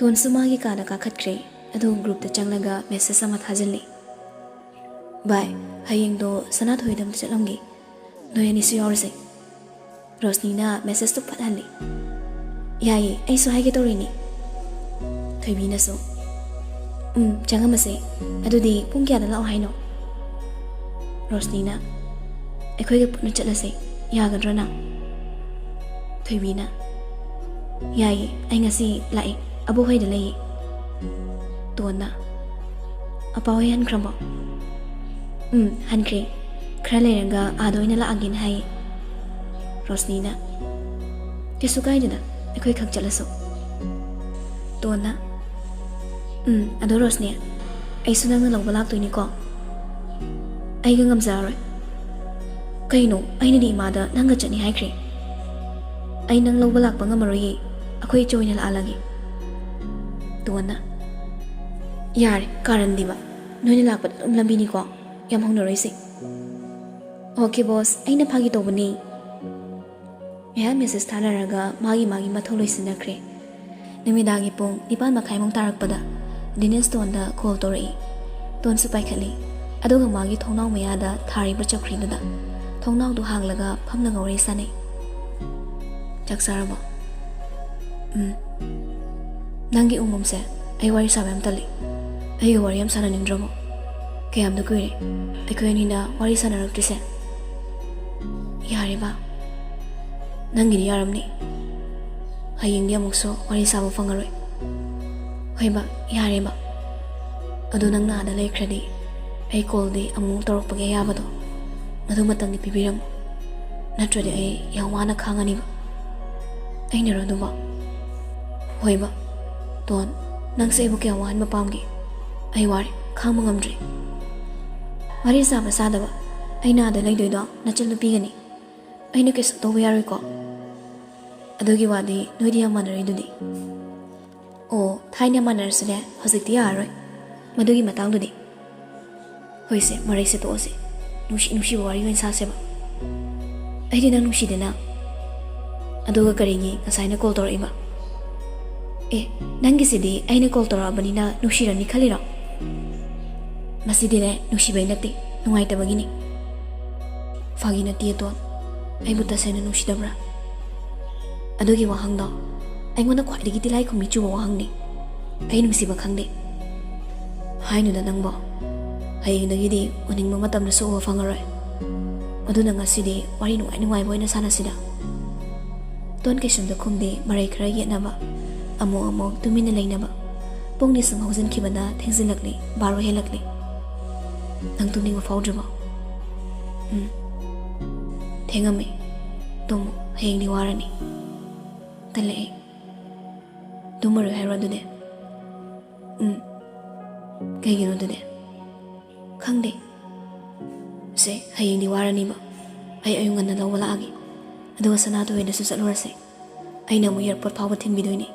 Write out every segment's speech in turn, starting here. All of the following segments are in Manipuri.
ꯇꯣꯟꯁꯨ ꯃꯥꯒꯤ ꯀꯥꯗ ꯀꯥꯈꯠꯈ꯭ꯔꯦ ꯑꯗꯨꯒ ꯒ꯭ꯔꯨꯞꯇ ꯆꯪꯂꯒ ꯃꯦꯁꯦꯖ ꯑꯃ ꯊꯥꯖꯤꯜꯂꯤ꯫ ꯚꯥꯏ, ꯍꯌꯦꯡꯗꯣ ꯁꯅꯥꯊꯣꯏꯗ ꯑꯝꯇ ꯆꯠꯂꯝꯒꯦ, ꯅꯣꯏ ꯑꯅꯤꯁꯨ ꯌꯥꯎꯔꯁꯦ꯫ ꯔꯣꯁꯅꯤꯅ ꯃꯦꯁꯦꯖꯇꯨ ꯐꯠꯍꯜꯂꯤ꯫ ꯌꯥꯏꯌꯦ, ꯑꯩꯁꯨ ꯍꯥꯏꯒꯦ ꯇꯧꯔꯤꯅꯤ꯫ ꯊꯣꯏꯕꯤꯅꯁꯨ ꯆꯪꯉꯝꯃꯁꯦ, ꯑꯗꯨꯗꯤ ꯄꯨꯡ ꯀꯌꯥꯗ ꯂꯥꯛꯑꯣ ꯍꯥꯏꯅꯣ? ꯔꯣꯁꯅꯤꯅ ꯑꯩꯈꯣꯏꯒ ꯄꯨꯟꯅ ꯆꯠꯂꯁꯦ, ꯌꯥꯒꯗ꯭ꯔꯥ ꯅꯪ? ꯊꯣꯏꯕꯤꯅ ꯌꯥꯏꯌꯦ, ꯑꯩ ꯉꯁꯤ ꯂꯥꯛꯑꯦ, ꯑꯕꯣꯛꯍꯣꯏꯗ ꯂꯩꯌꯦ꯫ ꯇꯣꯟꯅ ꯑꯄꯥꯍꯣꯏ ꯍꯟꯈ꯭ꯔꯕꯣ? ꯍꯟꯈ꯭ꯔꯦ, ꯈꯔ ꯂꯩꯔꯒ ꯑꯥꯗ ꯑꯣꯏꯅ ꯂꯥꯛꯑꯒꯦꯅ ꯍꯥꯏꯌꯦ꯫ ꯔꯣꯁꯅꯤꯅ ꯀꯩꯁꯨ ꯀꯥꯏꯗꯦꯗ, ꯑꯩꯈꯣꯏ ꯈꯛ ꯆꯠꯂꯁꯨ꯫ ꯇꯣꯟꯅ ꯑꯗꯣ ꯔꯣꯁꯅꯤ, ꯑꯩꯁꯨ ꯅꯪꯅ ꯂꯧꯕ ꯂꯥꯛꯇꯣꯏꯅꯤꯀꯣ? ꯑꯩꯒ ꯉꯝꯖꯔꯔꯣꯏ꯫ ꯀꯩꯅꯣ, ꯑꯩꯅꯗꯤ ꯏꯃꯥꯗ ꯅꯪꯒ ꯆꯠꯅꯤ ꯍꯥꯏꯈ꯭ꯔꯦ꯫ ꯑꯩ ꯅꯪ ꯂꯧꯕ ꯂꯥꯛꯄ ꯉꯝꯃꯔꯣꯏꯌꯦ, ꯑꯩꯈꯣꯏ ꯏꯆꯦ ꯑꯣꯏꯅ ꯂꯥꯛꯍꯜꯂꯒꯦ꯫ ꯇꯣꯟꯅ ꯌꯥꯔꯦ, ꯀꯥꯔꯟꯗꯤꯕ, ꯅꯣꯏꯅ ꯂꯥꯛꯄꯗ ꯑꯗꯨꯝ ꯂꯝꯕꯤꯅꯤꯀꯣ, ꯌꯥꯝ ꯍꯧꯅꯔꯣꯏꯁꯦ꯫ ꯑꯣꯀꯦ ꯕꯣꯁ, ꯑꯩꯅ ꯐꯥꯒꯤ ꯇꯧꯕꯅꯤ꯫ ꯉꯥꯏꯍꯥꯛ ꯃꯦꯁꯦꯖ ꯊꯥꯅꯔꯒ ꯃꯥꯒꯤ ꯃꯊꯧ ꯂꯣꯏꯁꯤꯟꯅꯈ꯭ꯔꯦ꯫ ꯅꯨꯃꯤꯗꯥꯡꯒꯤ ꯄꯨꯡ 9:30 ꯇꯥꯔꯛꯄꯗ ꯗꯤꯅꯦꯁ ꯇꯣꯟꯗ ꯀꯣꯜ ꯇꯧꯔꯛꯏ꯫ ꯇꯣꯟꯁꯨ ꯄꯥꯏꯈꯠꯂꯤ, ꯑꯗꯨꯒ ꯃꯥꯒꯤ ꯊꯣꯡꯅꯥꯎ ꯃꯌꯥꯗ ꯊꯥꯔꯤꯕ ꯆꯧꯀ꯭ꯔꯤꯗꯨꯗ ꯊꯣꯡꯅꯥꯎꯗꯨ ꯍꯥꯡꯂꯒ ꯐꯝꯂꯒ ꯋꯥꯔꯤ ꯁꯥꯟꯅꯩ꯫ ꯆꯥꯛ ꯆꯥꯔꯕꯣ? ꯅꯪꯒꯤ ꯎꯃꯨꯝꯁꯦ ꯑꯩ ꯋꯥꯔꯤ ꯁꯥꯕ ꯌꯥꯝ ꯇꯜꯂꯤ, ꯑꯩꯒ ꯋꯥꯔꯤ ꯌꯥꯝ ꯁꯥꯟꯅꯅꯤꯡꯗ꯭ꯔꯕꯣ? ꯀꯌꯥꯝꯗ ꯀꯨꯏꯔꯦ ꯑꯩꯈꯣꯏ ꯑꯅꯤꯅ ꯋꯥꯔꯤ ꯁꯥꯟꯅꯔꯛꯇ꯭ꯔꯤꯁꯦ? ꯌꯥꯔꯦꯕ, ꯅꯪꯒꯤꯗꯤ ꯌꯥꯔꯝꯅꯤ, ꯍꯌꯦꯡꯗꯤ ꯑꯃꯨꯛꯁꯨ ꯋꯥꯔꯤ ꯁꯥꯕ ꯐꯪꯉꯔꯣꯏ꯫ ꯍꯣꯏꯕ, ꯌꯥꯔꯦꯕ, ꯑꯗꯣ ꯅꯪꯅ ꯑꯥꯗ ꯂꯩꯈ꯭ꯔꯗꯤ ꯑꯩ ꯀꯣꯜꯗꯤ ꯑꯃꯨꯛ ꯇꯧꯔꯛꯄꯒꯤ ꯑꯌꯥꯕꯗꯣ ꯃꯗꯨ ꯃꯇꯝꯗꯤ ꯄꯤꯕꯤꯔꯝꯃꯨ, ꯅꯠꯇ꯭ꯔꯗꯤ ꯑꯩ ꯌꯥꯝ ꯋꯥꯅ ꯈꯥꯡꯉꯅꯤꯕ꯫ ꯑꯩꯅꯔꯣ ꯑꯗꯨꯕꯣ? ꯍꯣꯏꯕ, ꯇꯣꯟ, ꯅꯪꯁꯦ ꯑꯩꯕꯨ ꯀꯌꯥꯝ ꯋꯥꯍꯟꯕ ꯄꯥꯝꯒꯦ? ꯑꯩ ꯋꯥꯔꯦ, ꯈꯥꯡꯕ ꯉꯝꯗ꯭ꯔꯦ꯫ ꯋꯥꯔꯤ ꯁꯥꯕ ꯁꯥꯗꯕ ꯑꯩꯅ ꯑꯥꯗ ꯂꯩꯗꯣꯏꯗꯣ ꯅꯆꯟ ꯅꯨꯄꯤꯒꯅꯤ, ꯑꯩꯅ ꯀꯩꯁꯨ ꯇꯧꯕ ꯌꯥꯔꯣꯏꯀꯣ? ꯑꯗꯨꯒꯤ ꯋꯥꯗꯤ ꯅꯣꯏꯗꯤ ꯌꯥꯝ ꯃꯥꯟꯅꯔꯤꯗꯨꯗꯤ꯫ ꯑꯣ, ꯊꯥꯏꯅ ꯃꯥꯟꯅꯔꯁꯨꯅꯦ, ꯍꯧꯖꯤꯛꯇꯤ ꯌꯥꯔꯔꯣꯏ ꯃꯗꯨꯒꯤ ꯃꯇꯥꯡꯗꯨꯗꯤ꯫ ꯍꯣꯏꯁꯦ, ꯃꯔꯩꯁꯦ ꯇꯣꯛꯑꯁꯦ, ꯅꯨꯡꯁꯤꯕ ꯋꯥꯔꯤ ꯑꯣꯏꯅ ꯁꯥꯁꯦꯕ꯫ ꯑꯩꯗꯤ ꯅꯪ ꯅꯨꯡꯁꯤꯗꯦꯅ, ꯑꯗꯨꯒ ꯀꯔꯤꯒꯤ ꯉꯁꯥꯏꯅ ꯀꯣꯜ ꯇꯧꯔꯛꯏꯕ? ꯅꯪꯒꯤꯁꯤꯗꯤ ꯑꯩꯅ ꯀꯣꯜ ꯇꯧꯔꯛꯑꯕꯅꯤꯅ ꯅꯨꯡꯁꯤꯔꯝꯅꯤ ꯈꯜꯂꯤꯔꯣ? ꯃꯁꯤꯗꯤꯅꯦ, ꯅꯨꯡꯁꯤꯕꯩ ꯅꯠꯇꯦ, ꯅꯨꯡꯉꯥꯏꯇꯕꯒꯤꯅꯤ꯫ ꯐꯥꯒꯤ ꯅꯠꯇꯦ ꯇꯣꯟ, ꯑꯩꯕꯨ ꯇꯁꯦꯡꯅ ꯅꯨꯡꯁꯤꯗꯕ꯭ꯔꯥ? ꯑꯗꯨꯒꯤ ꯋꯥꯍꯪꯗꯣ ꯑꯩꯉꯣꯟꯗ ꯈ꯭ꯋꯥꯏꯗꯒꯤ ꯇꯤꯜꯂꯥꯏꯈꯨꯝꯕꯤ ꯆꯨꯕ ꯋꯥꯍꯪꯅꯤ꯫ ꯑꯩ ꯅꯨꯡꯁꯤꯕ ꯈꯪꯗꯦ ꯍꯥꯏꯅꯨꯗ ꯅꯪꯕꯣ, ꯍꯌꯦꯡꯗꯒꯤꯗꯤ ꯎꯅꯤꯡꯕ ꯃꯇꯝꯗꯁꯨ ꯎꯕ ꯐꯪꯉꯔꯣꯏ, ꯑꯗꯨꯅ ꯉꯁꯤꯗꯤ ꯋꯥꯔꯤ ꯅꯨꯡꯉꯥꯏꯕ ꯑꯣꯏꯅ ꯁꯥꯟꯅꯁꯤꯗ꯫ ꯇꯣꯟ ꯀꯩꯁꯨꯝꯇ ꯈꯨꯝꯗꯦ, ꯃꯔꯩ ꯈꯔ ꯌꯦꯠꯅꯕ, ꯑꯃꯨꯛ ꯇꯨꯃꯤꯟꯅ ꯂꯩꯅꯕ꯫ ꯄꯨꯡꯗꯤ ꯁꯨꯝ ꯍꯧꯖꯤꯟꯈꯤꯕꯅ ꯊꯦꯡꯖꯤꯜꯂꯛꯂꯤ, 12 ꯍꯦꯜꯂꯛꯂꯤ꯫ ꯅꯪ ꯇꯨꯝꯅꯤꯡꯕ ꯐꯥꯎꯗ꯭ꯔꯤꯕꯣ? ꯊꯦꯡꯉꯝꯃꯤ, ꯇꯨꯝꯃꯨ, ꯍꯌꯦꯡꯗꯤ ꯋꯥꯔꯅꯤ꯫ ꯇꯜꯂꯛꯑꯦ, ꯇꯨꯝꯃꯔꯣꯏ ꯍꯥꯏꯔꯣ ꯑꯗꯨꯗꯤ? ꯀꯩꯒꯤꯅꯣ ꯑꯗꯨꯗꯤ? ꯈꯪꯗꯦ, ꯁꯦ ꯍꯌꯦꯡꯗꯤ ꯋꯥꯔꯅꯤꯕ, ꯑꯩ ꯑꯌꯨꯛ ꯉꯟꯅ ꯂꯧꯕ ꯂꯥꯛꯑꯒꯦ, ꯑꯗꯨꯒ ꯁꯅꯥꯊꯣꯏꯗꯁꯨ ꯆꯠꯂꯨꯔꯁꯦ꯫ ꯑꯩꯅ ꯑꯃꯨꯛ ꯑꯦꯌꯥꯔꯄꯣꯔꯠ ꯐꯥꯎꯕ ꯊꯤꯟꯕꯤꯗꯣꯏꯅꯤ,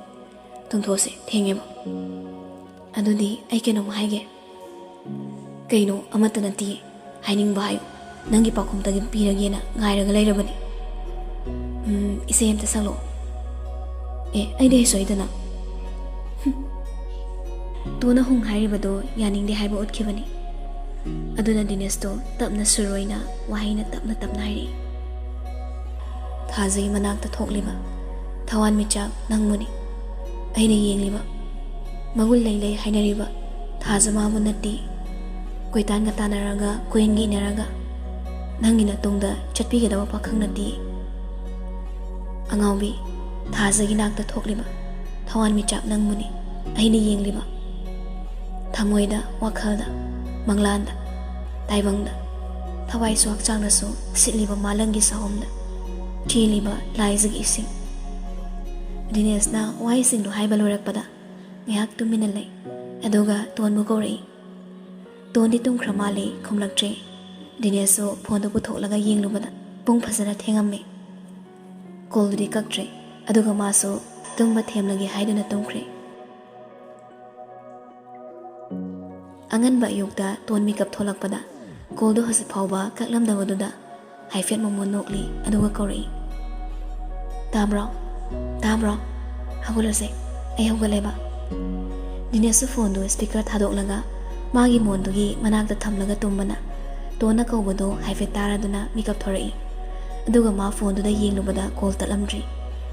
ꯇꯨꯝꯊꯣꯛꯑꯁꯦ, ꯊꯦꯡꯉꯦꯕ꯫ ꯑꯗꯨꯗꯤ ꯑꯩ ꯀꯩꯅꯣꯝ ꯍꯥꯏꯒꯦ꯫ ꯀꯩꯅꯣ? ꯑꯃꯠꯇ ꯅꯠꯇꯤꯌꯦ, ꯍꯥꯏꯅꯤꯡꯕ ꯍꯥꯏꯌꯨ, ꯅꯪꯒꯤ ꯄꯥꯎꯈꯨꯝꯇꯒꯤ ꯄꯤꯔꯒꯦꯅ ꯉꯥꯏꯔꯒ ꯂꯩꯔꯕꯅꯤ꯫ ꯏꯁꯩ ꯑꯝꯇ ꯁꯛꯂꯛꯑꯣ꯫ ꯑꯩꯗꯤ ꯍꯩꯁꯨ ꯇꯣꯟꯅ ꯍꯥꯏꯔꯤꯕꯗꯣ ꯌꯥꯅꯤꯡꯗꯦ ꯍꯥꯏꯕ ꯎꯠꯈꯤꯕꯅꯤ꯫ ꯑꯗꯨꯅ ꯗꯤꯅꯦꯁꯇꯣ ꯇꯞꯅ ꯁꯨꯔꯣꯏꯅ ꯋꯥꯍꯩꯅ ꯇꯞꯅ ꯍꯥꯏꯔꯛꯏ꯫ ꯊꯥꯖꯒꯤ ꯃꯅꯥꯛꯇ ꯊꯣꯛꯂꯤꯕ ꯊꯋꯥꯟꯃꯤꯆꯥꯛ ꯅꯪꯕꯨꯅꯤ ꯑꯩꯅ ꯌꯦꯡꯂꯤꯕ, ꯃꯒꯨꯟ ꯂꯩ ꯍꯥꯏꯅꯔꯤꯕ ꯊꯥꯖ ꯃꯥꯕꯨ ꯅꯠꯇꯦ, ꯀꯣꯏꯇꯥꯟꯒ ꯇꯥꯟꯅꯔꯒ ꯀꯣꯏꯟꯒ ꯏꯟꯅꯔꯒ ꯅꯪꯒꯤ ꯅꯇꯨꯡꯗ ꯆꯠꯄꯤꯒꯗꯕ ꯄꯥꯈꯪ ꯅꯠꯇꯦ꯫ ꯑꯉꯥꯎꯕꯤ, ꯊꯥꯖꯒꯤ ꯅꯥꯛꯇ ꯊꯣꯛꯂꯤꯕ ꯊꯋꯥꯟꯃꯤꯆꯥꯛ ꯅꯪꯕꯨꯅꯤ ꯑꯩꯅ ꯌꯦꯡꯂꯤꯕ, ꯊꯃꯣꯏꯗ, ꯋꯥꯈꯜꯗ, ꯃꯪꯂꯥꯟꯗ, ꯇꯥꯏꯕꯪꯗ, ꯊꯋꯥꯏꯁꯨ ꯍꯛꯆꯥꯡꯗꯁꯨ ꯁꯤꯠꯂꯤꯕ ꯃꯥꯂꯪꯒꯤ ꯁꯍꯣꯝꯗ ꯆꯦꯜꯂꯤꯕ ꯂꯥꯏꯖꯒꯤ ꯏꯁꯤꯡ꯫ ꯗꯤꯅꯦꯁꯅ ꯋꯥꯍꯩꯁꯤꯡꯗꯨ ꯍꯥꯏꯕ ꯂꯣꯏꯔꯛꯄꯗ ꯉꯥꯏꯍꯥꯛ ꯇꯨꯃꯤꯟꯅ ꯂꯩ, ꯑꯗꯨꯒ ꯇꯣꯟꯕꯨ ꯀꯧꯔꯛꯏ꯫ ꯇꯣꯟꯗꯤ ꯇꯨꯝꯈ꯭ꯔ ꯃꯥꯜꯂꯤ, ꯈꯨꯝꯂꯛꯇ꯭ꯔꯦ꯫ ꯗꯤꯅꯦꯁꯁꯨ ꯐꯣꯟꯗꯨ ꯄꯨꯊꯣꯛꯂꯒ ꯌꯦꯡꯂꯨꯕꯗ ꯄꯨꯡ ꯐꯖꯅ ꯊꯦꯡꯉꯝꯃꯤ꯫ ꯀꯣꯜꯗꯨꯗꯤ ꯀꯛꯇ꯭ꯔꯦ, ꯑꯗꯨꯒ ꯃꯥꯁꯨ ꯇꯨꯝꯕ ꯊꯦꯝꯂꯒꯦ ꯍꯥꯏꯗꯨꯅ ꯇꯨꯝꯈ꯭ꯔꯦ꯫ ꯑꯉꯟꯕ ꯑꯌꯨꯛꯇ ꯇꯣꯟ ꯃꯤꯀꯞ ꯊꯣꯛꯂꯛꯄꯗ ꯀꯣꯜꯗꯨ ꯍꯧꯖꯤꯛ ꯐꯥꯎꯕ ꯀꯛꯂꯝꯗꯕꯗꯨꯗ ꯍꯥꯏꯐꯦꯠ ꯃꯣꯃꯣꯟ ꯅꯣꯛꯂꯤ, ꯑꯗꯨꯒ ꯀꯧꯔꯛꯏ꯫ ꯇꯥꯕ꯭ꯔꯣ? ꯍꯧꯒꯠꯂꯁꯦ, ꯑꯩ ꯍꯧꯒꯠꯂꯦꯕ, Dinesh phone do speaker thadok laga magi mondugi manakta thamlaga tumbana tona kawbado haifet taraduna mikap thorai aduga ma phone do da yenglubada call talamdri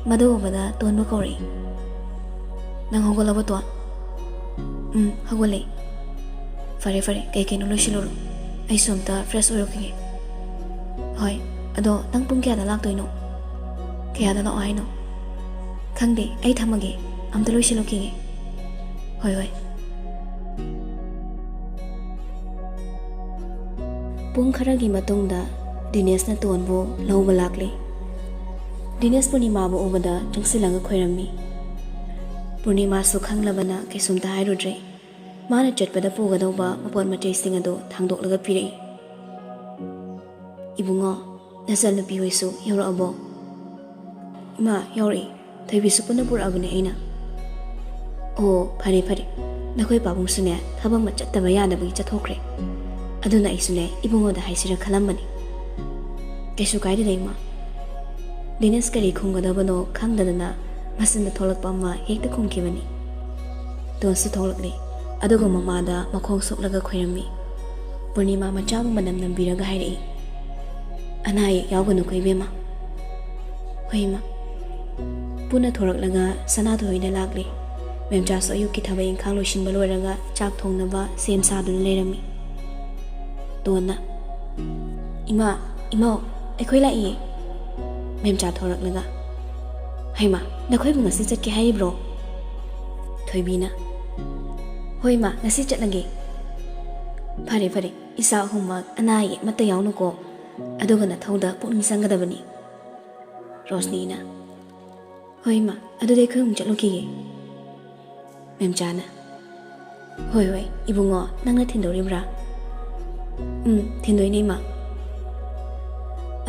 madobada tonba kawri nang hogolaba to hagole fare kai kai no loshiloro ai somta fresh oirokige hoi ado nang pung kya da laktoino kya da no aino khangde ai thamage amta loshilokige hoi pung kharagi matungda Dinesh na tonbo lawba lakle Dinesh Purnima bo obada changsilanga khoirami Purnima su khanglabana kaisumta hairudre mana chatpada pugadawba mapon matei singa do thangdoklaga pirei ibungo nasal nupi hoisu yoro abo ma yori thaibi supuna pur abune aina oh phare nakhoi pabung sune thabang ma chattaba yadabagi chathokre aduna isune ibungo da haisira khalambani kaisu kaide leima Dinesh kari khungadabano khangdadana masinda tholakpa ma hekta khungkibani tonsu tholakle aduga mamada makhong soklaga khoirami Purnima machabu manam nambiraga hairei anai yawganu koibema hoima puna thoraklaga sanadu hoina lakle memcha so ayuki thabai inkhang loishin balwaraga chak thongnaba sem sadun lerami tona ima akhoi lai memcha thoraklaga haima nakhoi bu ngasi chatke haibro thoibina hoima ngasi chatlage phare isa humma anai mata yawnu ko aduga na thauda pukning sangadabani Rosni na hoima adude khum chatloki memchana hoi ibungo nangna thindoribra thindoi nei ma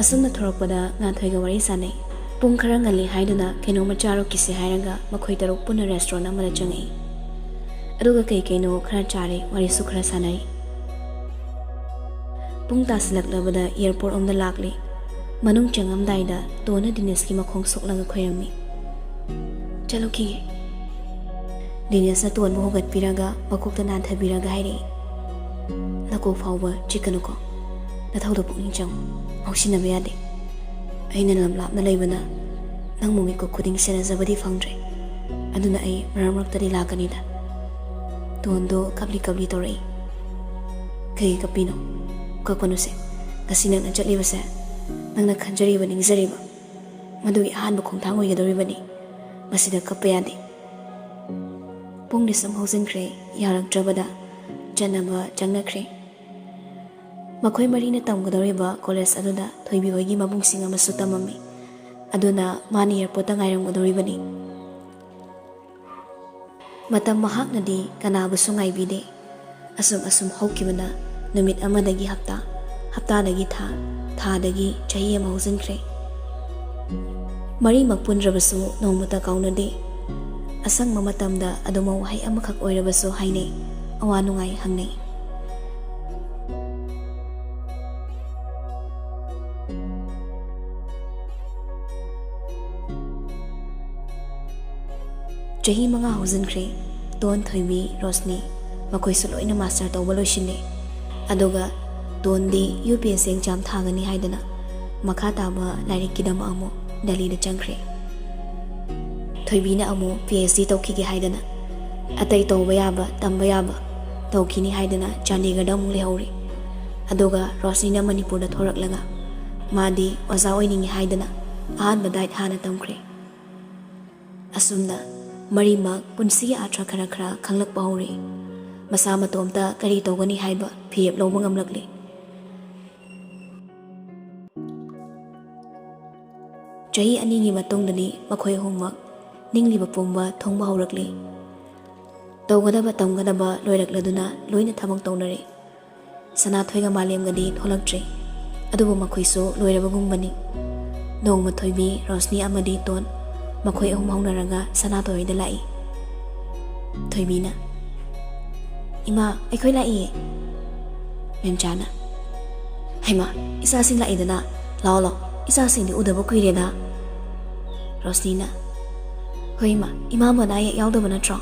asumna thorokpada nga thoiga wari sanai pung khara ngali haiduna keno macharo kisi hairaga makhoi tarok puna restaurant amada changai aduga keno khara chare wari su khara sanai pung taslaklabada airport omda lakli manung changamdaida tona Dinesh ki makhong soklaga khoirami chaloki Dinesh na ton bogat piraga makokta nan thabiraga haire lako fawba chikanuko na thawda pukning chang aushina bayade aina lamlap na leibana nang mumi ko khuding sena zabadi fangdre aduna ai maramrak tari lakani da tondo kabli torai kai kapino kakpanuse kasina na chatli basa nangna khanjari ba ningzari ba madugi ahanba khongthang oigadori bani masida kapayade pungni samhausinkhre yaraktrabada janaba jangnakre makhoi marina tamgadoriba college aduda thoibi hoigi mabungsinga masu tamami aduna mani airport ngairamgadoribani matam mahaknadi kanabusu ngaibide asum haukibana numit amadagi haptadagi thadagi chahi ama hausinkhre mari makpunrabasu nomata kaunade asang mamatamda aduma wahai amakhak oirabasu haine awanungai hangnei chahi manga hausinkhre ton thoibi Rosni makhoi suloina master tawba loishine aduga tondi UPSC exam thagani haidana makha taba lairik kidam amo Delhi da changkhre thoibina amo PhD tawkhige haidana atai tawba yaba tamba yaba tawkhini haidana Chandigarh da mu lehori aduga Rosni na Manipur da thoraklaga madi oza oiningi haidana ahanba dait hana tamkhre asumna marimak punsi atra khara khanglakpa hori masa matomta kari tawgani haiba phiyep lawba ngamlakle chahi aningi matongdani makhoi hommak ningliba pumba thongba haurakle tawgadaba tamgadaba loirakladuna loina thamang tawnare sana thoiga malemgadi tholaktre adubu makhoisu loirabagumbani nongma thoibi Rosni amadi ton makhoi ahum haunaraga sana thoida lai thoibina ima aikhoi lai memchana haima isa sing lai dana lao isa sing di udaba kuireda Rosnina hoima ima mana ya yaudaba natro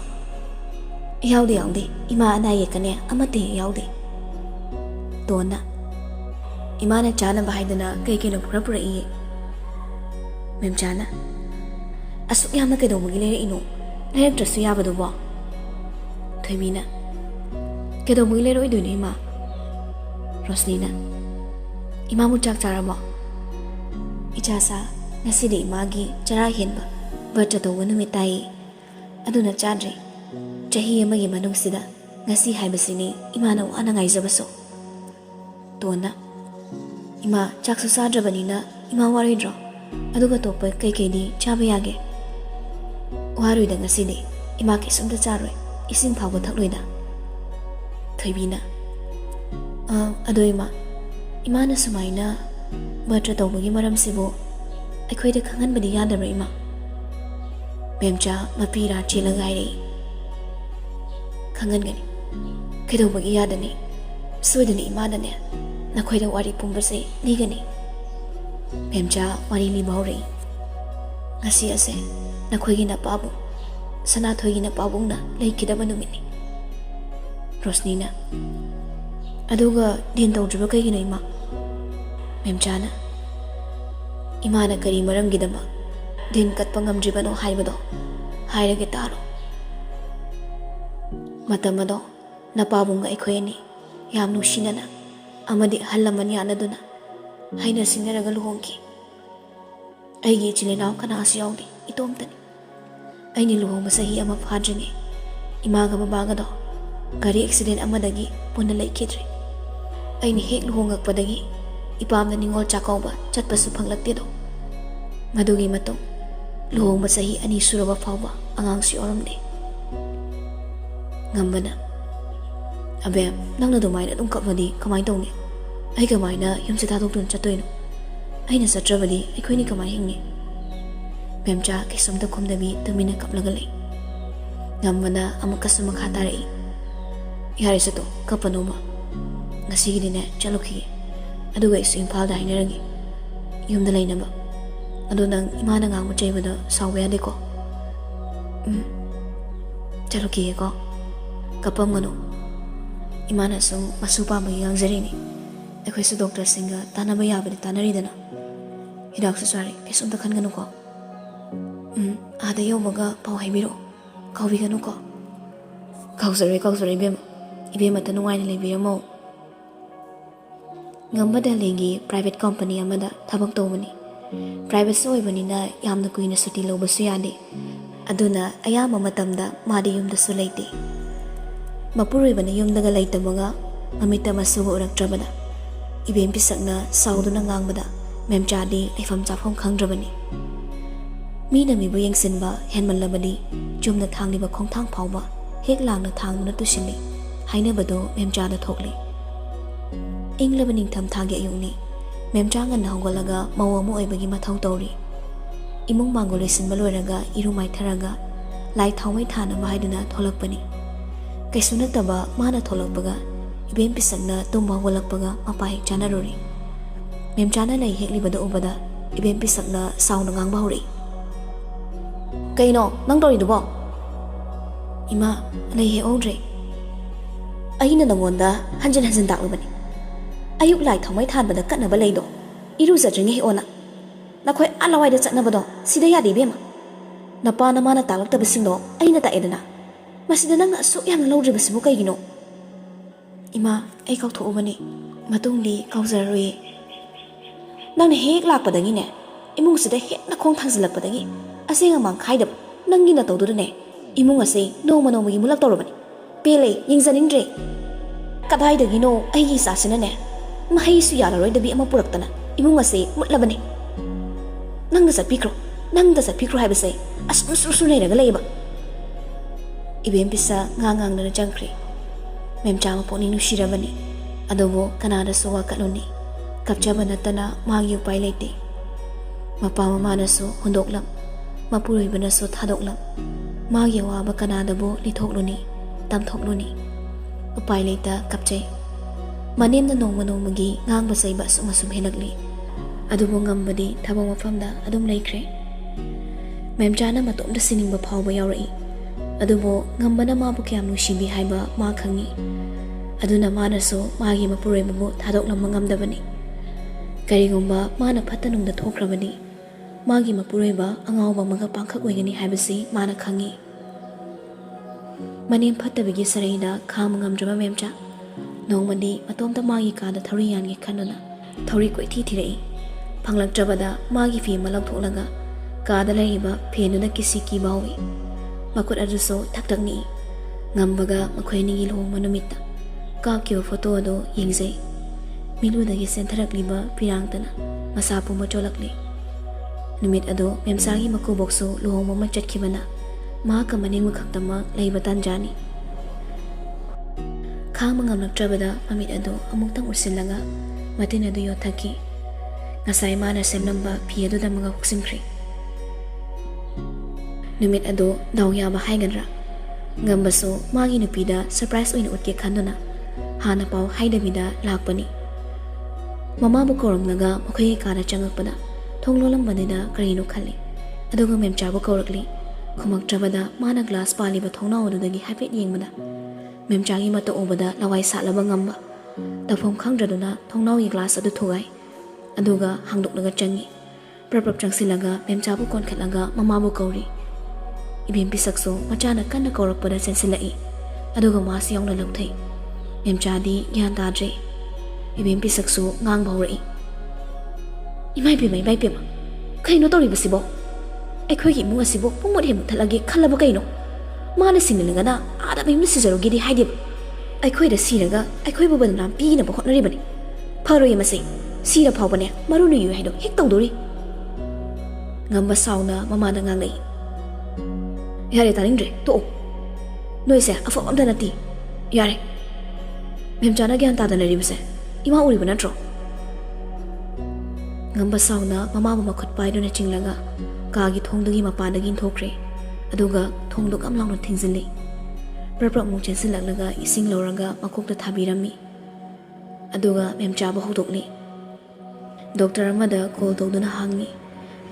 Yaudi, Ima and I can amate Yaudi. Donna Imana Chana behind the cake of proper e. Memchana Asuyama Kedomile ino, Rector Suyaba the war. Twimina Kedomile Idunima Roslina Imamu Chak Charama Ichasa Nasidi Magi Charahinba Bertato Winumitai Aduna Chadri Jahi Magi Manusida Nasi Hibasini Imano Anangaizabaso Donna Ima Chaksusa Jabanina Ima Waridro Aduga Topa Kaikedi Chabayage Waruida Nasidi Imaki Sumda Charwe Isim Pabo Takluida Twibina Adoima Imana Sumaina Bertra Tobugi Maram Sibo Equated Kangan Badiada Rima Bemcha Mapira Chilagairi Kangangani Kedobagi Yadani Swedani Madane Naqueda Wari Pumbase Nigani Bemcha Marili Bauri Asiase Naquigina Babu Sanatoigina Babuna Lake Kidabanumini Rosnina Aduga Dinto Jubakagina Ima Memchana Imana Karimaram Gidama Din Katpangam Jibano Haibado Hairagitaro Matamado Napabunga Equeni Yamnu Shinana Amadi Halamaniana Duna Haina Sineragal Honki Aigi Chilena Kanas Yaudi Itomtani Aini Luhoma Sahi Ama Fadrini Imaga Bagado Gari accident Amadagi Punalai Kidri Aini Hek Luhongak Padagi Ipam the Ningol Chakoba Chatpasu Panglatido Madugi Mato Luhoma Sahi Ani Suraba Fauba Angang Sioramde Gambana Abe Nangna Dumai at Unkapadi Kamai Doni Aigamina Yumsitadun Chatoino Aina Satravadi Equini Kamai Hingi Bemcha Kisum the Kumdabi the Mina Kaplagali Gambana Amakasumakatari Yarisato Kapanoma Nasigine Chaluki Aduga is Impal Dineragi Yum the Lainaba Adunang Imananga Mujavada Sawea Deco Chaluki Ego Kapamano Imana Sung Masupa Yang Zerini Equus Doctor Singer Tanabaya Tanaridana Hidak Sari Kisum the Kanganuko Ada Yomaga Pau Hibiro Kaviganuko Kausari Bim Ibimatan wine Libiramo Gambada Legi private company Amada Tabak Tomani Private Soibanina Yam the Queen Suti Lobasuadi Aduna Ayama Matamda Madium the Sulati Mapuribana Yum the Galata Moga Mamita Masugo Trabada Ibim Pisagna Sauduna Gambada Memchadi Ifam Japon Kandrabani Mina Mibu Yang Sinba Henman Labadi Jum the Tangiba Kong Tang Pauba Hek Lang the Tang Natushili Hainabado Memchada Tokli Inglabaning Tam Tagi Yuni Memchang and Hongolaga Mawamo Ebagi Matau Tori Imung Mangolisin Baloraga Irumai Taraga Light Hawai Tana Mahiduna Tolakpani Kaisunataba Mana Tolakbaga Ibim Pisagna Tumba Walakbaga Mapai Chanaruri Memchana Lay Heklibada Ubada Ibim Pisagna Soundangang Bauri Kaino Nangdori Dubo Ima Lay Audrey Aina Namonda Hanjan hasn't that ubani Ayuk like Tomai Tan but the Katnabalado Irusa Jini Ona Nakoi Alawai the Satnabado Sidaya de Bima Napana Mana Talak the Basindo Aina the Edena Masidana so young low Ribasbuka Gino Ima Eko to Ubani Matungi Kausari Nang Hek Lapadagine Imung Sida Hek na Kong Tanzilla Padagi A sing among Kaidab Nangina Todune Imung a say no Manomi Mulatorobani Pele Yingzanindre Kadai the Gino Ayi Sassinane Mahi Suyara the Bima Purtana Imung a say Mutlabani Nang does a picro Nang does a picro have a say as Susunega labor Ibim Pisa Gangang the Junkri Memchama Pony Shiravani Adobo Canada Soa Kaloni Kapchabanatana Magyu Pilate Mapama Manaso Hondoklam Mapuri Banaso Tadoklam Magyawa Bacanada Bo Litokluni Tam Tokluni Upilata Kapche Manim the Nomagi Ngang Basay Basumasum Hilagli Adubungam Badi Tabama Famda Adum Lakre Memjana Matum the Sinning Bapau Yari ꯑꯗꯨꯕꯨ ꯉꯝꯕꯅ ꯃꯥꯕꯨ ꯀꯌꯥꯝ ꯅꯨꯡꯁꯤꯕꯤ ꯍꯥꯏꯕ ꯃꯥ ꯈꯪꯉꯤ ꯑꯗꯨꯅ ꯃꯥꯅꯁꯨ ꯃꯥꯒꯤ ꯃꯄꯨꯔꯣꯏꯕꯕꯨ ꯊꯥꯗꯣꯛꯂꯝꯕ ꯉꯝꯗꯕꯅꯤ ꯀꯔꯤꯒꯨꯝꯕ ꯃꯥꯅ ꯐꯠꯇ ꯅꯨꯡꯗ ꯊꯣꯛꯈ꯭ꯔꯕꯗꯤ ꯃꯥꯒꯤ ꯃꯄꯨꯔꯣꯏꯕ ꯑꯉꯥꯎꯕ ꯑꯃꯒ ꯄꯥꯡꯈꯛ ꯑꯣꯏꯒꯅꯤ ꯍꯥꯏꯕꯁꯤ ꯃꯥꯅ ꯈꯪꯉꯤ ꯃꯅꯦꯝ ꯐꯠꯇꯕꯒꯤ ꯁꯔꯩꯗ ꯈꯥꯡꯕ ꯉꯝꯗ꯭ꯔꯕ ꯃꯦꯝꯆꯥ ꯅꯣꯡꯃꯗꯤ ꯃꯇꯣꯝꯇ ꯃꯥꯒꯤ ꯀꯥꯗ ꯊꯧꯔꯤ ꯌꯥꯟꯒꯦ ꯈꯟꯗꯨꯅ ꯊꯧꯔꯤ ꯀꯣꯏꯊꯤ ꯊꯤꯔꯛꯏ ꯐꯪꯂꯛꯇ꯭ꯔꯕꯗ ꯃꯥꯒꯤ ꯐꯤ ꯑꯃ ꯂꯧꯊꯣꯛꯂꯒ ꯀꯥꯗ ꯂꯩꯔꯤꯕ ꯐꯦꯟꯗꯨꯅ ꯀꯤꯁꯤ ꯀꯤꯕ ꯍꯧꯏ ꯃꯈꯨꯠ ꯑꯗꯨꯁꯨ ꯊꯛ ꯊꯛ ꯅꯤꯛꯏ ꯉꯝꯕꯒ ꯃꯈꯣꯏ ꯑꯅꯤꯒꯤ ꯂꯨꯍꯣꯡꯕ ꯅꯨꯃꯤꯠꯇ ꯀꯥꯞꯈꯤꯕ ꯐꯣꯇꯣ ꯑꯗꯨ ꯌꯦꯡꯖꯩ ꯃꯤꯂꯨꯗꯒꯤ ꯆꯦꯟꯊꯔꯛꯂꯤꯕ ꯐꯤꯔꯥꯡꯇꯅ ꯃꯁꯥ ꯄꯨꯝꯕ ꯆꯣꯜꯂꯛꯂꯤ ꯅꯨꯃꯤꯠ ꯑꯗꯨ ꯃꯦꯝꯆꯥꯒꯤ ꯃꯀꯨꯕꯣꯛꯁꯨ ꯂꯨꯍꯣꯡꯕ ꯑꯃ ꯆꯠꯈꯤꯕꯅ ꯃꯍꯥꯛꯀ ꯃꯅꯤꯡꯕ ꯈꯛꯇꯃꯛ ꯂꯩꯕ ꯇꯥꯟꯖꯥꯅꯤ ꯈꯥꯡꯕ ꯉꯝꯂꯛꯇ꯭ꯔꯕꯗ ꯃꯃꯤꯠ ꯑꯗꯨ ꯑꯃꯨꯛꯇꯪ ꯎꯠꯁꯤꯜꯂꯒ ꯃꯇꯤꯟ ꯑꯗꯨ ꯌꯣꯠꯊꯈꯤ ꯉꯁꯥꯏ ꯃꯥꯅ ꯁꯦꯝꯂꯝꯕ ꯐꯤ ꯑꯗꯨꯗ ꯑꯃꯒ ꯍꯨꯛꯆꯤꯟꯈ꯭ꯔꯤ ꯅꯨꯃꯤꯠ ꯑꯗꯨ ꯗꯥꯎ ꯌꯥꯕ ꯍꯥꯏꯒꯗ꯭ꯔꯥ ꯉꯝꯕꯁꯨ ꯃꯥꯒꯤ ꯅꯨꯄꯤꯗ ꯁꯔꯄ꯭ꯔꯥꯏꯖ ꯑꯣꯏꯅ ꯎꯠꯀꯦ ꯈꯟꯗꯨꯅ ꯍꯥꯟꯅ ꯄꯥꯎ ꯍꯥꯏꯗꯕꯤꯗ ꯂꯥꯛꯄꯅꯤ ꯃꯃꯥꯕꯨ ꯀꯧꯔꯝꯂꯒ ꯃꯈꯣꯏꯒꯤ ꯀꯥꯗ ꯆꯪꯉꯛꯄꯗ ꯊꯣꯡ ꯂꯣꯜꯂꯝꯕꯅꯤꯅ ꯀꯔꯤꯅꯣ ꯈꯜꯂꯤ ꯑꯗꯨꯒ ꯃꯦꯝꯆꯥꯕꯨ ꯀꯧꯔꯛꯂꯤ ꯈꯨꯝꯃꯛꯇ꯭ꯔꯕꯗ ꯃꯥꯅ ꯒ꯭ꯂꯥꯁ ꯄꯥꯜꯂꯤꯕ ꯊꯣꯡꯅꯥꯎ ꯑꯗꯨꯗꯒꯤ ꯍꯥꯏꯐꯦꯠ ꯌꯦꯡꯕꯗ ꯃꯦꯝꯆꯥꯒꯤ ꯃꯇꯧ ꯎꯕꯗ ꯂꯋꯥꯏ ꯁꯥꯠꯂꯕ ꯉꯝꯕ ꯇꯧꯐꯝ ꯈꯪꯗ꯭ꯔꯗꯨꯅ ꯊꯣꯡꯅꯥꯎꯒꯤ ꯒ꯭ꯂꯥꯁ ꯑꯗꯨ ꯊꯨꯒꯥꯏ ꯑꯗꯨꯒ ꯍꯥꯡꯗꯣꯛꯂꯒ ꯆꯪꯉꯤ ꯄ꯭ꯔꯞ ꯆꯪꯁꯤꯜꯂꯒ ꯃꯦꯝꯆꯥꯕꯨ ꯀꯣꯟꯈꯠꯂꯒ ꯃꯃꯥꯕꯨ ꯀꯧꯔꯤ ꯏꯕꯦꯝ ꯄꯤꯁꯛꯁꯨ ꯃꯆꯥꯅ ꯀꯟꯅ ꯀꯧꯔꯛꯄꯗ ꯆꯦꯟꯁꯤꯜꯂꯛꯏ ꯑꯗꯨꯒ ꯃꯥꯁꯨ ꯌꯥꯎꯅ ꯂꯧꯊꯩ ꯃꯦꯝꯆꯥꯗꯤ ꯒ꯭ꯌꯥꯟ ꯇꯥꯗ꯭ꯔꯦ ꯏꯕꯦꯝ ꯄꯤꯁꯛꯁꯨ ꯉꯥꯡꯕ ꯍꯧꯔꯛꯏ ꯏꯃꯥꯏ ꯄꯦꯝꯃ ꯀꯩꯅꯣ ꯇꯧꯔꯤꯕꯁꯤꯕꯣ ꯑꯩꯈꯣꯏꯒꯤ ꯏꯃꯨꯡ ꯑꯁꯤꯕꯨ ꯄꯨꯡꯃꯨꯠ ꯍꯦꯛ ꯃꯨꯠꯊꯠꯂꯒꯦ ꯈꯜꯂꯕ ꯀꯩꯅꯣ ꯃꯥꯅ ꯁꯤꯡꯅꯤꯡꯂꯒꯅ ꯑꯥꯗ ꯃꯌꯨꯝꯗ ꯁꯤꯖꯔꯨꯒꯦꯗꯤ ꯍꯥꯏꯗꯦꯕ ꯑꯩꯈꯣꯏꯗ ꯁꯤꯔꯒ ꯑꯩꯈꯣꯏꯕꯨ ꯕꯗꯅꯥꯝ ꯄꯤꯅꯕ ꯍꯣꯠꯅꯔꯤꯕꯅꯤ ꯐꯔꯣꯏꯌꯦ ꯃꯁꯤ ꯁꯤꯔ ꯐꯥꯎꯕꯅꯦ ꯃꯔꯨꯅ ꯌꯨ ꯍꯥꯏꯗꯣ ꯍꯦꯛ ꯇꯧꯗꯣꯔꯤ ꯉꯝꯕ ꯁꯥꯎꯅ ꯃꯃꯥꯗ ꯉꯥꯡꯂꯛꯏ ꯌꯥꯔꯦ ꯇꯥꯅꯤꯡꯗ꯭ꯔꯦ ꯇꯣꯛꯑꯣ ꯅꯣꯏꯁꯦ ꯑꯐꯕ ꯑꯝꯇ ꯅꯠꯇꯦ ꯌꯥꯔꯦ ꯃꯦꯝꯆꯥꯅ ꯒ꯭ꯌꯥꯟ ꯇꯥꯗꯅ ꯂꯩꯔꯤꯕꯁꯦ ꯏꯃꯥ ꯎꯔꯤꯕ ꯅꯠꯇ꯭ꯔꯣ ꯉꯝꯕ ꯁꯥꯎꯅ ꯃꯃꯥꯕꯨ ꯃꯈꯨꯠ ꯄꯥꯏꯗꯨꯅ ꯆꯤꯡꯂꯒ ꯀꯥꯒꯤ ꯊꯣꯡꯗꯒꯤ ꯃꯄꯥꯟꯗꯒꯤ ꯏꯟꯊꯣꯛꯈ꯭ꯔꯦ ꯑꯗꯨꯒ ꯊꯣꯡꯗꯣ ꯀꯝ ꯂꯥꯎꯅ ꯊꯤꯡꯖꯤꯜꯂꯤ ꯄ꯭ꯔꯞ ꯑꯃꯨꯛ ꯆꯦꯟꯁꯤꯜꯂꯛꯂꯒ ꯏꯁꯤꯡ ꯂꯧꯔꯒ ꯃꯀꯣꯛꯇ ꯊꯥꯕꯤꯔꯝꯃꯤ ꯑꯗꯨꯒ ꯃꯦꯝꯆꯥꯕꯨ ꯍꯧꯗꯣꯛꯂꯤ ꯗꯣꯛꯇꯔ ꯑꯃꯗ ꯀꯣꯜ ꯇꯧꯗꯨꯅ ꯍꯪꯉꯤ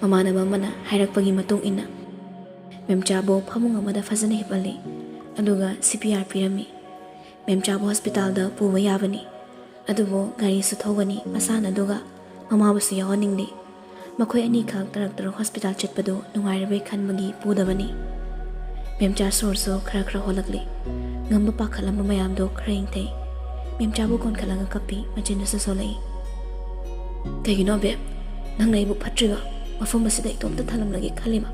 ꯃꯃꯥꯟꯅꯕ ꯑꯃꯅ ꯍꯥꯏꯔꯛꯄꯒꯤ ꯃꯇꯨꯡ ꯏꯟꯅ ꯃꯦꯝꯆꯥꯕꯨ ꯐꯃꯨꯡ ꯑꯃꯗ ꯐꯖꯅ ꯍꯤꯞꯍꯜꯂꯤ ꯑꯗꯨꯒ CPR ꯄꯤꯔꯝꯃꯤ ꯃꯦꯝꯆꯥꯕꯨ ꯍꯣꯁꯄꯤꯇꯥꯜꯗ ꯄꯨꯕ ꯌꯥꯕꯅꯤ ꯑꯗꯨꯕꯨ ꯒꯥꯔꯤꯁꯨ ꯊꯧꯒꯅꯤ ꯃꯁꯥꯅ ꯑꯗꯨꯒ ꯃꯃꯥꯕꯨꯁꯨ ꯌꯥꯎꯍꯟꯅꯤꯡꯗꯦ ꯃꯈꯣꯏ ꯑꯅꯤꯈꯛ ꯇꯔꯛ ꯍꯣꯁꯄꯤꯇꯥꯜ ꯆꯠꯄꯗꯨ ꯅꯨꯡꯉꯥꯏꯔꯕꯩ ꯈꯟꯕꯒꯤ ꯄꯨꯗꯕꯅꯤ ꯃꯦꯝꯆꯥ ꯁꯣꯔꯁꯨ ꯈꯔ ꯍꯣꯜꯂꯛꯂꯤ ꯉꯝꯕ ꯄꯥꯈꯠꯂꯝꯕ ꯃꯌꯥꯝꯗꯣ ꯈꯔ ꯏꯪꯊꯩ ꯃꯦꯝꯆꯥꯕꯨ ꯀꯣꯟꯈꯠꯂꯒ ꯀꯞꯄꯤ ꯃꯆꯤꯟꯗꯨꯁꯨ ꯁꯣꯜꯂꯛꯏ ꯀꯩꯒꯤꯅꯣ ꯕꯦꯕ ꯅꯪꯅ ꯑꯩꯕꯨ ꯐꯠꯇ꯭ꯔꯤꯕ ꯃꯐꯝ ꯑꯁꯤꯗ ꯏꯇꯣꯝꯇ ꯊꯜꯂꯝꯂꯒꯦ ꯈꯜꯂꯤꯕ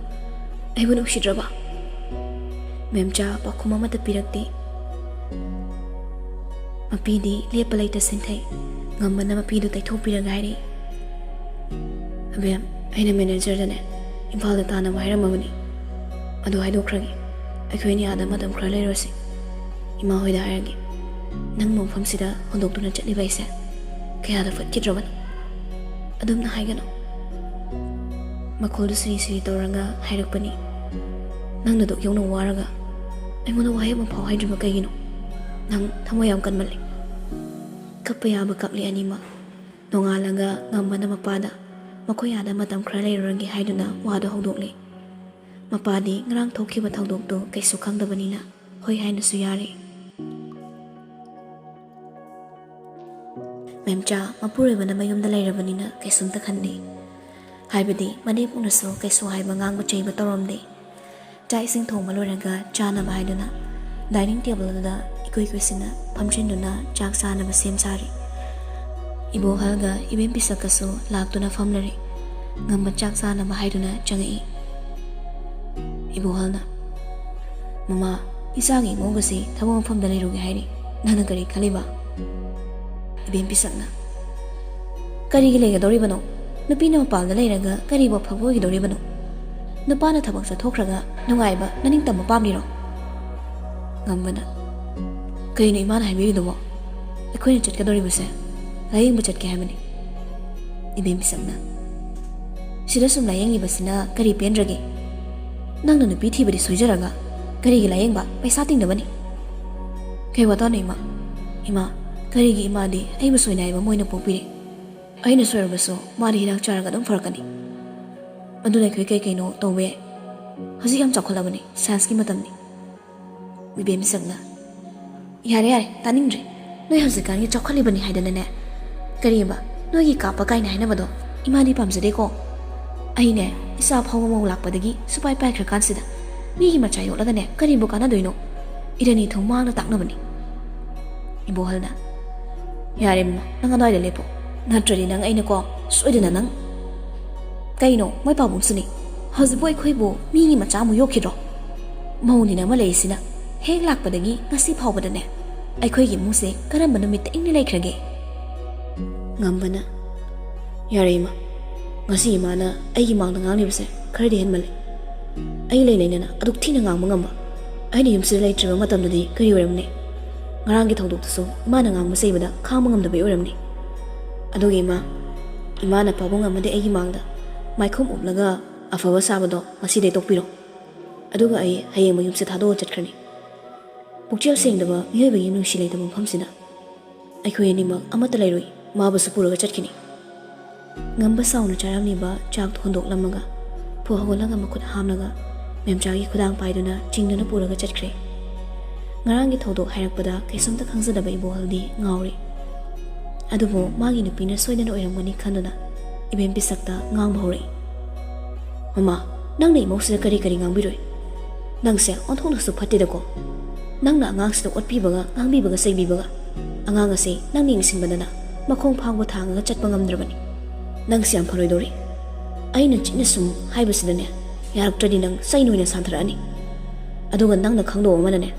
ꯑꯩꯕꯨ ꯅꯨꯡꯁꯤꯗ꯭ꯔꯕ ꯃꯦꯝꯆꯥ ꯄꯥꯎꯈꯨꯝ ꯑꯃꯠꯇ ꯄꯤꯔꯛꯇꯦ ꯃꯄꯤꯗꯤ ꯂꯦꯞꯄ ꯂꯩꯇ ꯁꯤꯟꯊꯩ ꯉꯝꯕꯅ ꯃꯄꯤꯗꯨ ꯇꯩꯊꯣꯛꯄꯤꯔꯒ ꯍꯥꯏꯔꯛꯏ ꯑꯕꯦꯝ ꯑꯩꯅ ꯃꯦꯅꯦꯖꯔꯗꯅꯦ ꯏꯝꯐꯥꯜꯗ ꯇꯥꯅꯕ ꯍꯥꯏꯔꯝꯃꯕꯅꯤ ꯑꯗꯨ ꯍꯥꯏꯗꯣꯛꯈ꯭ꯔꯒꯦ ꯑꯩꯈꯣꯏꯅꯤ ꯑꯥꯗ ꯃꯇꯝ ꯈꯔ ꯂꯩꯔꯨꯔꯁꯤ ꯏꯃꯥ ꯍꯣꯏꯗ ꯍꯥꯏꯔꯒꯦ ꯅꯪ ꯃꯐꯝꯁꯤꯗ ꯍꯨꯟꯗꯣꯛꯇꯨꯅ ꯆꯠꯂꯤꯕ ꯑꯩꯁꯦ ꯀꯌꯥꯗ ꯐꯠꯈꯤꯗ꯭ꯔꯕꯅꯣ ꯑꯗꯨꯝꯅ ꯍꯥꯏꯒꯅꯨ ꯃꯈꯣꯜꯗꯨ ꯁꯤꯔꯤ ꯇꯧꯔꯒ ꯍꯥꯏꯔꯛꯄꯅꯤ ꯅꯪꯅ ꯑꯗꯨꯛ ꯌꯧꯅ ꯋꯥꯔꯒ ꯑꯩꯉꯣꯟꯗ ꯋꯥꯍꯩ ꯑꯃ ꯐꯥꯎ ꯍꯥꯏꯗ꯭ꯔꯤꯕ ꯀꯩꯒꯤꯅꯣ ꯅꯪ ꯊꯃꯣꯏ ꯌꯥꯝ ꯀꯟꯃꯜꯂꯤ ꯀꯞꯄ ꯌꯥꯕ ꯀꯞꯂꯤ ꯑꯅꯤꯃꯛ ꯅꯣꯡꯉꯥꯜꯂꯒ ꯉꯝꯕꯅ ꯃꯄꯥꯗ ꯃꯈꯣꯏ ꯑꯥꯗ ꯃꯇꯝ ꯈꯔ ꯂꯩꯔꯨꯔꯒꯦ ꯍꯥꯏꯗꯨꯅ ꯋꯥꯗꯣ ꯍꯧꯗꯣꯛꯂꯤ ꯃꯄꯥꯗꯤ ꯉꯔꯥꯡ ꯊꯣꯛꯈꯤꯕ ꯊꯧꯗꯣꯛꯇꯣ ꯀꯩꯁꯨ ꯈꯪꯗꯕꯅꯤꯅ ꯍꯣꯏ ꯍꯥꯏꯅꯁꯨ ꯌꯥꯔꯦ ꯃꯦꯝꯆꯥ ꯃꯄꯨꯔꯣꯏꯕꯅ ꯃꯌꯨꯝꯗ ꯂꯩꯔꯕꯅꯤꯅ ꯀꯩꯁꯨꯝꯇ ꯈꯟꯗꯦ ꯍꯥꯏꯕꯗꯤ ꯃꯅꯦꯝꯄꯣꯛꯅꯁꯨ ꯀꯩꯁꯨ ꯍꯥꯏꯕ ꯉꯥꯡꯕ ꯆꯩꯕ ꯇꯧꯔꯝꯗꯦ ꯆꯥꯛ ꯏꯁꯤꯡ ꯊꯣꯡꯕ ꯂꯣꯏꯔꯒ ꯆꯥꯅꯕ ꯍꯥꯏꯗꯨꯅ ꯗꯥꯏꯅꯤꯡ ꯇꯦꯕꯜꯗꯨꯗ ꯏꯀꯨꯏ ꯀꯨꯏꯁꯤꯟꯅ ꯐꯝꯖꯤꯟꯗꯨꯅ ꯆꯥꯛ ꯆꯥꯅꯕ ꯁꯦꯝ ꯁꯥꯔꯤ ꯏꯕꯣꯍꯜꯒ ꯏꯕꯦꯝ ꯄꯤꯁꯛꯀꯁꯨ ꯂꯥꯛꯇꯨꯅ ꯐꯝꯂꯔꯤ ꯉꯝꯕ ꯆꯥꯛ ꯆꯥꯅꯕ ꯍꯥꯏꯗꯨꯅ ꯆꯪꯉꯛꯏ ꯏꯕꯣꯍꯜꯅ ꯃꯃꯥ ꯏꯆꯥꯒꯤ ꯏꯃꯧꯒꯁꯤ ꯊꯕꯛ ꯃꯐꯝꯗ ꯂꯩꯔꯨꯒꯦ ꯍꯥꯏꯔꯤ ꯅꯪꯅ ꯀꯔꯤ ꯈꯜꯂꯤꯕ ꯏꯕꯦꯝ ꯄꯤꯁꯛꯅ ꯀꯔꯤꯒꯤ ꯂꯩꯒꯗꯧꯔꯤꯕꯅꯣ ꯅꯨꯄꯤꯅ ꯃꯄꯥꯟꯗ ꯂꯩꯔꯒ ꯀꯔꯤꯕꯨ ꯑꯐꯕ ꯑꯣꯏꯒꯗꯧꯔꯤꯕꯅꯣ ꯅꯨꯄꯥꯅ ꯊꯕꯛ ꯆꯠꯊꯣꯛꯈ꯭ꯔꯒ ꯅꯨꯡꯉꯥꯏꯕ ꯅꯅꯤꯡꯇꯝꯕ ꯄꯥꯝꯂꯤꯔꯣ ꯉꯝꯕꯅ ꯀꯩꯅꯣ ꯏꯃꯥꯅ ꯍꯥꯏꯕꯤꯔꯤꯗꯨꯕꯣ ꯑꯩꯈꯣꯏꯅ ꯆꯠꯀꯗꯧꯔꯤꯕꯁꯦ ꯂꯥꯌꯦꯡꯕ ꯆꯠꯀꯦ ꯍꯥꯏꯕꯅꯤ ꯏꯕꯦꯝ ꯄꯤꯁꯛꯅ ꯁꯤꯗ ꯁꯨꯝ ꯂꯥꯌꯦꯡꯉꯤꯕꯁꯤꯅ ꯀꯔꯤ ꯄꯦꯟꯗ꯭ꯔꯒꯦ ꯅꯪꯅ ꯅꯨꯄꯤ ꯊꯤꯕꯗꯤ ꯁꯣꯏꯖꯔꯒ ꯀꯔꯤꯒꯤ ꯂꯥꯌꯦꯡꯕ ꯄꯩꯁꯥ ꯇꯤꯡꯅꯕꯅꯤ ꯀꯩ ꯋꯥꯇꯥꯅꯣ ꯏꯃꯥ ꯀꯔꯤꯒꯤ ꯏꯃꯥꯗꯤ ꯑꯩꯕꯨ ꯁꯣꯏꯅꯥꯏꯕ ꯃꯣꯏꯅ ꯄꯣꯛꯄꯤꯔꯤ ꯑꯩꯅ ꯁꯣꯏꯔꯕꯁꯨ ꯃꯥꯗꯤ ꯍꯤꯗꯥꯛ ꯆꯥꯔꯒ ꯑꯗꯨꯝ ꯐꯔꯛꯀꯅꯤ ꯑꯗꯨꯅ ꯑꯩꯈꯣꯏ ꯀꯩꯅꯣ ꯇꯧꯕ ꯌꯥꯏ ꯍꯧꯖꯤꯛ ꯌꯥꯝ ꯆꯥꯎꯈꯠꯂꯕꯅꯤ ꯁꯥꯏꯟꯁꯀꯤ ꯃꯇꯝꯅꯤ Ibem Sagna. Yare, Tanindre, no Hosikan, you chocolibani hidden. Kariba, no ye kappa kind Hinabado, Imani Pamsadeco. Aine, is up homo lakpadagi, Supai Packer consider. Me him a child, Karibu Canadino. It need to mark the Taknobani. Ibohalna. Yarim, Nanganoi the Lepo. Naturally, Nang Ainako, Sweden. Kaino, my Pabusuni. How's the boy Quibo, me Machamu Yokiro? Mounina Malaysina, Hey Lakpadagi, Nasi Powderne. I quake him Muse, Karamanamit in the lake again. Gambana Yarima, Masimana, Aimang the Ganibse, Cardi and Malay. Ailanina, Aduktina Mangamba. I knew him still later, Madame the Kariramni. Marangit told so, Manang was able to calm on the Bayramni. Adogima, Imana Pabunga de Aimanda, my cum Laga, a Fava Sabado, Maside Topiro. Aduga I, Hayam Setado Chatkrani. Bukjel saying the bar, you ever you she later on Pamsina. I queen him Amatalari, Marba Sapura Chatkini. Gamba sound Charamni bar, Chak Hondo Lamaga, Poor Holaga Makut Hamnaga, Memchagi Kudang Paiduna, Chingana Puraga Chatkre. Ngarangi Todo Harapada, Kaisanta Kansa the Bible Haldi, Ngauri. Adubo, Magi the Pina Sweden or Mani Canada, Ibn Pisakta, Ngambori. Mama, Nang the most of the Karikaring Ambiri. Nang say, on told us to Patidago. Nang na ngangs to what Bibaga, Nang Bibaga say Bibaga. Anganga say, Nang Ning Banana, Makong Pang Tanga Chatbangam Dravani. Nang Siam Paridori. I know Chinisum, Hibasidane, Yarab Tradinang, Sainu Santarani. Adugan Nang the Kando Manane.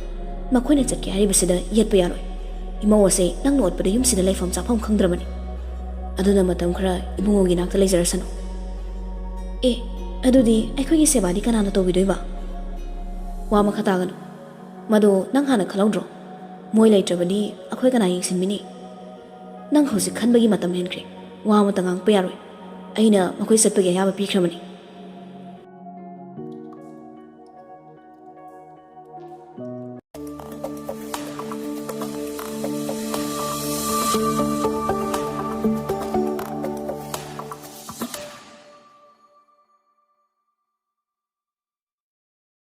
Makwene at Gary Basida, yet Piaro. Imo say, Nang not but the Yum see the life from Sapam Kangdramani. Aduna Matam cry, Ibungi the laser sano. Eh, Adudi, I could say Badi Canana to Viduba. Wamakatagan. Mado, Nang Hana Kalondro. Moy later Badi, a quick and I in Mini. Nang Hosi can be Matam Henry. Wamatangang Piaro. Aina, Makwisa Pigay have a picramani.